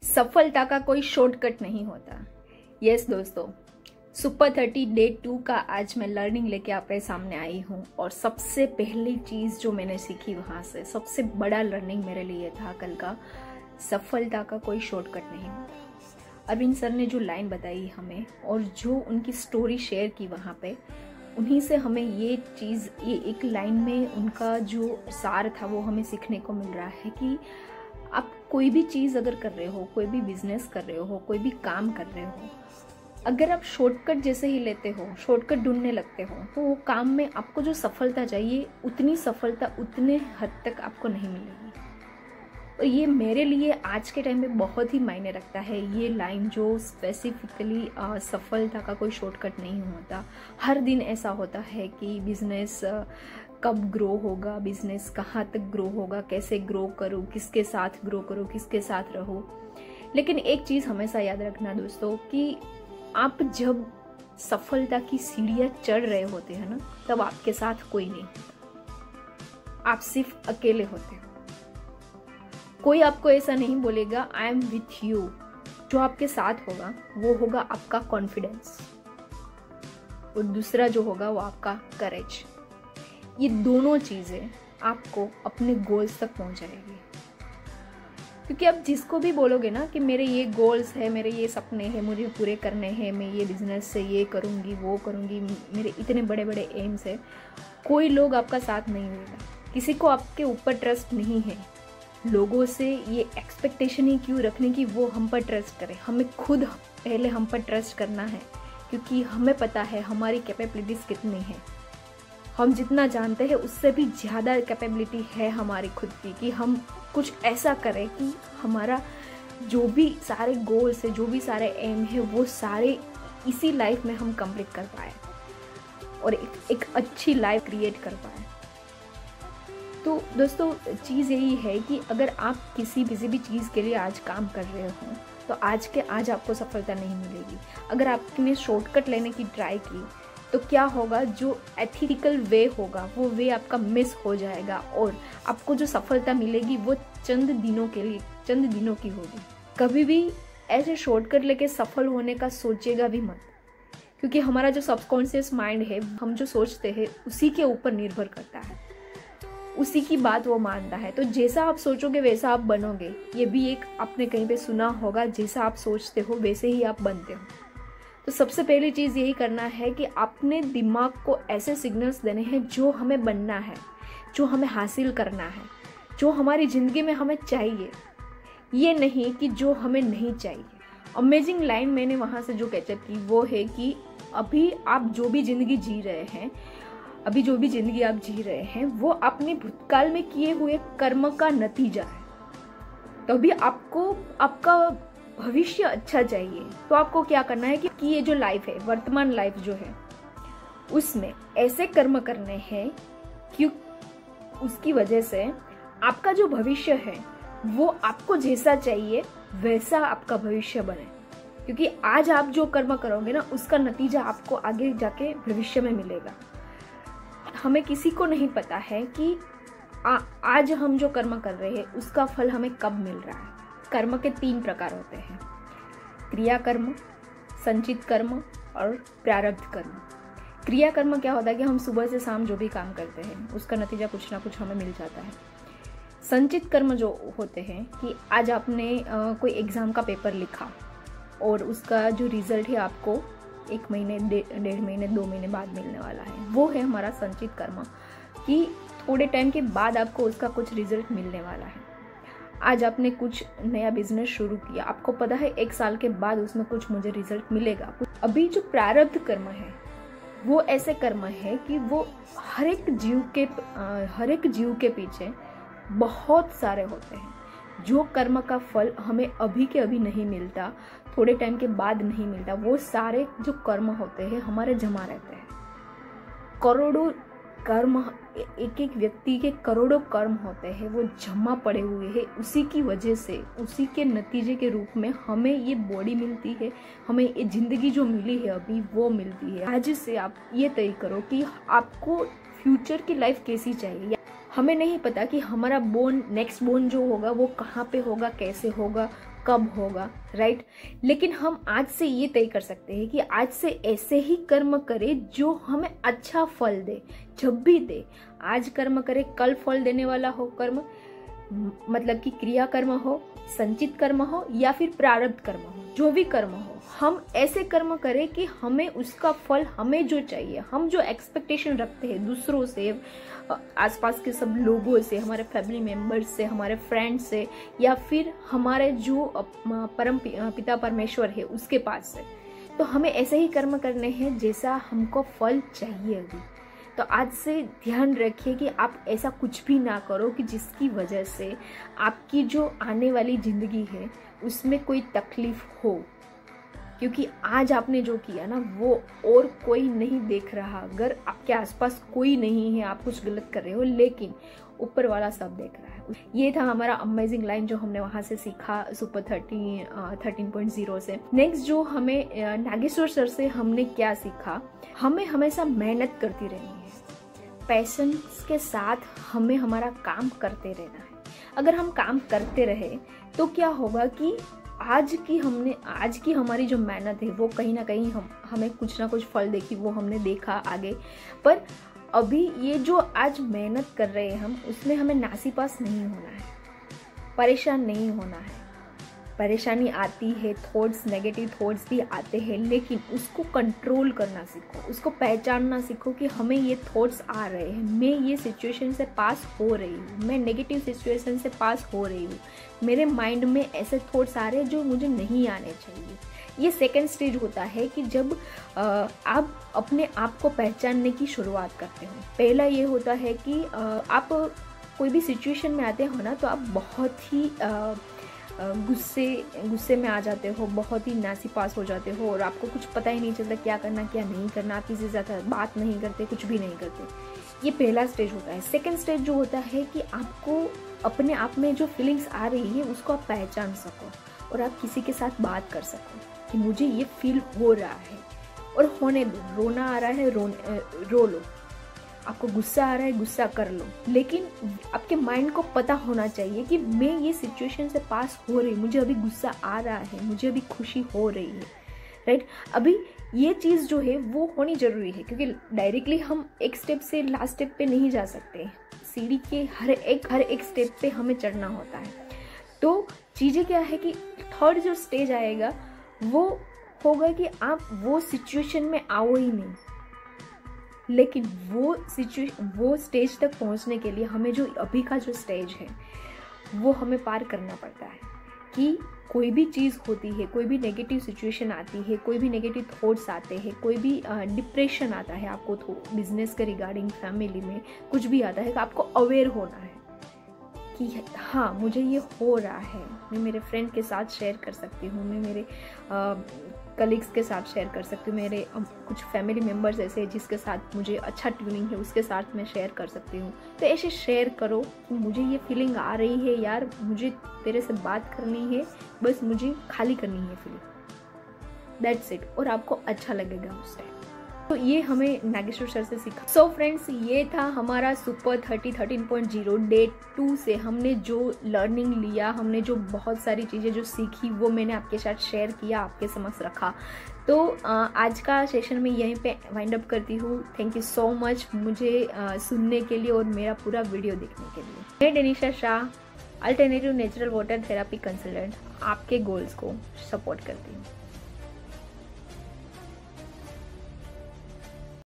सफलता का कोई शॉर्टकट नहीं होता। यस दोस्तों, सुपर 30 डे 2 का आज मैं लर्निंग लेके आपके सामने आई हूँ। और सबसे पहली चीज जो मैंने सीखी वहां से, सबसे बड़ा लर्निंग मेरे लिए था कल का, सफलता का कोई शॉर्टकट नहीं होता। अरविंद सर ने जो लाइन बताई हमें और जो उनकी स्टोरी शेयर की वहां पे, उन्हीं से हमें ये चीज़, ये एक लाइन में उनका जो सार था वो हमें सीखने को मिल रहा है कि आप कोई भी चीज़ अगर कर रहे हो, कोई भी बिजनेस कर रहे हो, कोई भी काम कर रहे हो, अगर आप शॉर्टकट जैसे ही लेते हो, शॉर्टकट ढूंढने लगते हो, तो वो काम में आपको जो सफलता चाहिए उतनी सफलता उतने हद तक आपको नहीं मिलेगी। और ये मेरे लिए आज के टाइम में बहुत ही मायने रखता है, ये लाइन जो स्पेसिफिकली सफलता का कोई शॉर्टकट नहीं होता। हर दिन ऐसा होता है कि बिजनेस कब ग्रो होगा, बिजनेस कहाँ तक ग्रो होगा, कैसे ग्रो करूँ, किसके साथ ग्रो करूँ, किसके साथ रहूँ। लेकिन एक चीज़ हमेशा याद रखना दोस्तों कि आप जब सफलता की सीढ़ियाँ चढ़ रहे होते हैं ना, तब आपके साथ कोई नहीं, आप सिर्फ अकेले होते हो। कोई आपको ऐसा नहीं बोलेगा आई एम विथ यू। जो आपके साथ होगा वो होगा आपका कॉन्फिडेंस, और दूसरा जो होगा वो आपका करेज। ये दोनों चीजें आपको अपने गोल्स तक पहुंचाएगी। क्योंकि आप जिसको भी बोलोगे ना कि मेरे ये गोल्स है, मेरे ये सपने हैं, मुझे पूरे करने हैं, मैं ये बिजनेस से ये करूंगी, वो करूंगी, मेरे इतने बड़े बड़े एम्स है, कोई लोग आपका साथ नहीं देगा। किसी को आपके ऊपर ट्रस्ट नहीं है। लोगों से ये एक्सपेक्टेशन ही क्यों रखने की वो हम पर ट्रस्ट करें। हमें खुद पहले हम पर ट्रस्ट करना है, क्योंकि हमें पता है हमारी कैपेबिलिटीज कितनी है। हम जितना जानते हैं उससे भी ज़्यादा कैपेबिलिटी है हमारी खुद की, कि हम कुछ ऐसा करें कि हमारा जो भी सारे गोल्स है, जो भी सारे एम है, वो सारे इसी लाइफ में हम कंप्लीट कर पाए और एक अच्छी लाइफ क्रिएट कर पाए। तो दोस्तों चीज़ यही है कि अगर आप किसी भी चीज़ के लिए आज काम कर रहे हो, तो आज आपको सफलता नहीं मिलेगी। अगर आपने शॉर्टकट लेने की ट्राई की तो क्या होगा, जो एथिकल वे होगा वो वे आपका मिस हो जाएगा, और आपको जो सफलता मिलेगी वो चंद दिनों की होगी। कभी भी ऐसे शॉर्टकट लेके सफल होने का सोचेगा भी मत, क्योंकि हमारा जो सबकॉन्शियस माइंड है, हम जो सोचते हैं उसी के ऊपर निर्भर करता है, उसी की बात वो मानता है। तो जैसा आप सोचोगे वैसा आप बनोगे। ये भी एक आपने कहीं पे सुना होगा, जैसा आप सोचते हो वैसे ही आप बनते हो। तो सबसे पहली चीज़ यही करना है कि अपने दिमाग को ऐसे सिग्नल्स देने हैं जो हमें बनना है, जो हमें हासिल करना है, जो हमारी ज़िंदगी में हमें चाहिए, ये नहीं कि जो हमें नहीं चाहिए। अमेजिंग लाइन मैंने वहाँ से जो कैचअप की वो है कि अभी आप जो भी ज़िंदगी जी रहे हैं, वो अपने भूतकाल में किए हुए कर्म का नतीजा है। तो अभी आपको आपका भविष्य अच्छा चाहिए, तो आपको क्या करना है कि ये जो लाइफ है, वर्तमान लाइफ जो है, उसमें ऐसे कर्म करने हैं कि उसकी वजह से आपका जो भविष्य है वो आपको जैसा चाहिए वैसा आपका भविष्य बने। क्योंकि आज आप जो कर्म करोगे ना, उसका नतीजा आपको आगे जाके भविष्य में मिलेगा। हमें किसी को नहीं पता है कि आज हम जो कर्म कर रहे हैं उसका फल हमें कब मिल रहा है। कर्म के 3 प्रकार होते हैं, क्रिया कर्म, संचित कर्म और प्रारब्ध कर्म। क्रिया कर्म क्या होता है कि हम सुबह से शाम जो भी काम करते हैं उसका नतीजा कुछ ना कुछ हमें मिल जाता है। संचित कर्म जो होते हैं कि आज आपने कोई एग्ज़ाम का पेपर लिखा और उसका जो रिजल्ट है आपको 1 महीने, 1.5 महीने, 2 महीने बाद मिलने वाला है। वो है हमारा संचित कर्म, कि थोड़े टाइम के बाद आपको उसका कुछ रिजल्ट मिलने वाला है। आज आपने कुछ नया बिजनेस शुरू किया, आपको पता है 1 साल के बाद उसमें कुछ मुझे रिजल्ट मिलेगा। अभी जो प्रारब्ध कर्म है वो ऐसे कर्म है कि वो हर एक जीव के पीछे बहुत सारे होते हैं। जो कर्म का फल हमें अभी के अभी नहीं मिलता, थोड़े टाइम के बाद नहीं मिलता, वो सारे जो कर्म होते हैं हमारे जमा रहते हैं। करोड़ों कर्म, एक व्यक्ति के करोड़ों कर्म होते हैं, वो जमा पड़े हुए हैं। उसी की वजह से, उसी के नतीजे के रूप में हमें ये बॉडी मिलती है, हमें ये जिंदगी जो मिली है अभी वो मिलती है। आज से आप ये तय करो कि आपको फ्यूचर की लाइफ कैसी चाहिए। हमें नहीं पता कि हमारा नेक्स्ट बोर्न जो होगा वो कहाँ पे होगा, कैसे होगा, कब होगा, राइट। लेकिन हम आज से ये तय कर सकते हैं कि आज से ऐसे ही कर्म करें जो हमें अच्छा फल दे, जब भी दे। आज कर्म करें, कल फल देने वाला हो कर्म, मतलब कि क्रिया कर्म हो, संचित कर्म हो या फिर प्रारब्ध कर्म हो, जो भी कर्म हो, हम ऐसे कर्म करें कि हमें उसका फल, हमें जो चाहिए, हम जो एक्सपेक्टेशन रखते हैं दूसरों से, आसपास के सब लोगों से, हमारे फैमिली मेंबर्स से, हमारे फ्रेंड्स से, या फिर हमारे जो परम पिता परमेश्वर है उसके पास से, तो हमें ऐसे ही कर्म करने हैं जैसा हमको फल चाहिए अभी। तो आज से ध्यान रखिए कि आप ऐसा कुछ भी ना करो कि जिसकी वजह से आपकी जो आने वाली ज़िंदगी है उसमें कोई तकलीफ हो, क्योंकि आज आपने जो किया ना वो और कोई नहीं देख रहा। अगर आपके आसपास कोई नहीं है, आप कुछ गलत कर रहे हो, लेकिन ऊपर वाला सब देख रहा है। ये था हमारा अमेजिंग लाइन जो हमने वहाँ से सीखा सुपर 13.0 से। नेक्स्ट जो हमें नागेश्वर सर से हमने क्या सीखा, हमें हमेशा मेहनत करती रहनी है, पैशंस के साथ हमें हमारा काम करते रहना है। अगर हम काम करते रहे तो क्या होगा कि आज की हमारी जो मेहनत है वो कहीं ना कहीं हमें कुछ ना कुछ फल देखी, वो हमने देखा आगे। पर अभी ये जो आज मेहनत कर रहे हैं हम, उसमें हमें नासीपास नहीं होना है, परेशान नहीं होना है। परेशानी आती है, थॉट्स, नेगेटिव थॉट्स भी आते हैं, लेकिन उसको कंट्रोल करना सीखो, उसको पहचानना सीखो कि हमें ये थॉट्स आ रहे हैं, मैं ये सिचुएशन से पास हो रही हूँ, मैं नेगेटिव सिचुएशन से पास हो रही हूँ, मेरे माइंड में ऐसे थॉट्स आ रहे हैं जो मुझे नहीं आने चाहिए। ये सेकेंड स्टेज होता है कि जब आप अपने आप को पहचानने की शुरुआत करते हो। पहला ये होता है कि आप कोई भी सिचुएशन में आते हो ना, तो आप बहुत ही गुस्से में आ जाते हो, बहुत ही नासीपास हो जाते हो और आपको कुछ पता ही नहीं चलता क्या करना क्या नहीं करना। आप किसी से ज़्यादा बात नहीं करते, कुछ भी नहीं करते। ये पहला स्टेज होता है। सेकंड स्टेज जो होता है कि आपको अपने आप में जो फीलिंग्स आ रही है उसको आप पहचान सको और आप किसी के साथ बात कर सको कि मुझे ये फील हो रहा है और होने दो। रोना आ रहा है, रो लो। आपको गुस्सा आ रहा है, गुस्सा कर लो, लेकिन आपके माइंड को पता होना चाहिए कि मैं ये सिचुएशन से पास हो रही, मुझे अभी गुस्सा आ रहा है, मुझे अभी खुशी हो रही है, राइट। अभी ये चीज़ जो है वो होनी ज़रूरी है, क्योंकि डायरेक्टली हम एक स्टेप से लास्ट स्टेप पे नहीं जा सकते। सीढ़ी के हर एक स्टेप पे हमें चढ़ना होता है। तो चीज़ें क्या है कि थर्ड जो स्टेज आएगा वो होगा कि आप वो सिचुएशन में आओ ही नहीं, लेकिन वो स्टेज तक पहुंचने के लिए हमें जो अभी का जो स्टेज है वो हमें पार करना पड़ता है। कि कोई भी चीज़ होती है, कोई भी नेगेटिव सिचुएशन आती है, कोई भी नेगेटिव थॉट्स आते हैं, कोई भी डिप्रेशन आता है आपको, बिजनेस के रिगार्डिंग, फैमिली में कुछ भी आता है, तो आपको अवेयर होना है कि हाँ मुझे ये हो रहा है। मैं मेरे फ्रेंड के साथ शेयर कर सकती हूँ, मैं मेरे कलीग्स के साथ शेयर कर सकती हूँ, मेरे कुछ फैमिली मेम्बर्स ऐसे जिसके साथ मुझे अच्छा ट्यूनिंग है उसके साथ मैं शेयर कर सकती हूँ। तो ऐसे शेयर करो कि मुझे ये फीलिंग आ रही है यार, मुझे तेरे से बात करनी है, बस मुझे खाली करनी है फीलिंग, दैट्स इट। और आपको अच्छा लगेगा उस टाइम। तो ये हमें नागेश्वर सर से सीखा। सो फ्रेंड्स, ये था हमारा सुपर 13.0 डे 2 से हमने जो लर्निंग लिया, हमने जो बहुत सारी चीज़ें जो सीखी वो मैंने आपके साथ शेयर किया, आपके समक्ष रखा। तो आज का सेशन मैं यहीं पे वाइंड अप करती हूँ। थैंक यू सो मच मुझे सुनने के लिए और मेरा पूरा वीडियो देखने के लिए। मैं Denisha Shah, alternative natural water therapy consultant, आपके गोल्स को सपोर्ट करती हूँ।